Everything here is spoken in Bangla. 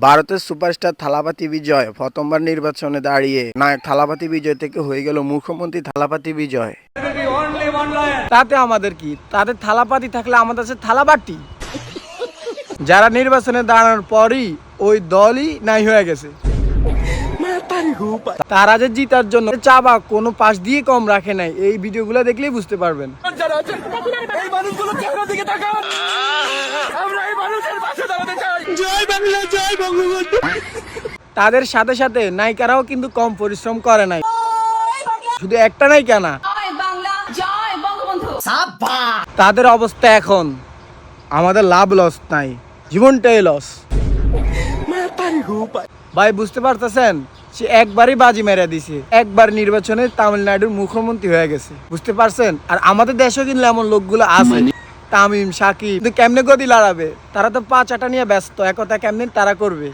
ভারতের সুপারস্টার থালাপতি বিজয় প্রথমবার নির্বাচনে দাঁড়িয়ে নায়ক থালাপতি বিজয় থেকে হয়ে গেল মুখ্যমন্ত্রী থালাপতি বিজয়। তাতে আমাদের কি? তাদের থালাপাতি থাকলে আমাদের আছে থালাবাটি। যারা নির্বাচনে দাঁড়ানোর পরই ওই দলই নাই হয়ে গেছে। তারা যে জিতার জন্য চা বা কোনো পাশ দিয়ে কম রাখে নাই, এই ভিডিওগুলো দেখলেই বুঝতে পারবেন। তাদের সাথে সাথে নায়িকারাও কিন্তু কম পরিশ্রম করে নাই। শুধু একটা নায়িকা না, তাদের অবস্থা এখন আমাদের লাভ লস নাই, জীবনটাই লস। ভাই বুঝতে পারতেছেন, সে একবারই বাজি মেরে দিছে, একবার নির্বাচনে তামিলনাড়ুর মুখ্যমন্ত্রী হয়ে গেছে, বুঝতে পারছেন? আর আমাদের দেশেও কিন্তু এমন লোকগুলো আছে, তামিম, সাকিব, কিন্তু কেমনে গদি লড়াবে? তারা তো 5 আটা নিয়ে ব্যস্ত, একথা কেমনে তারা করবে?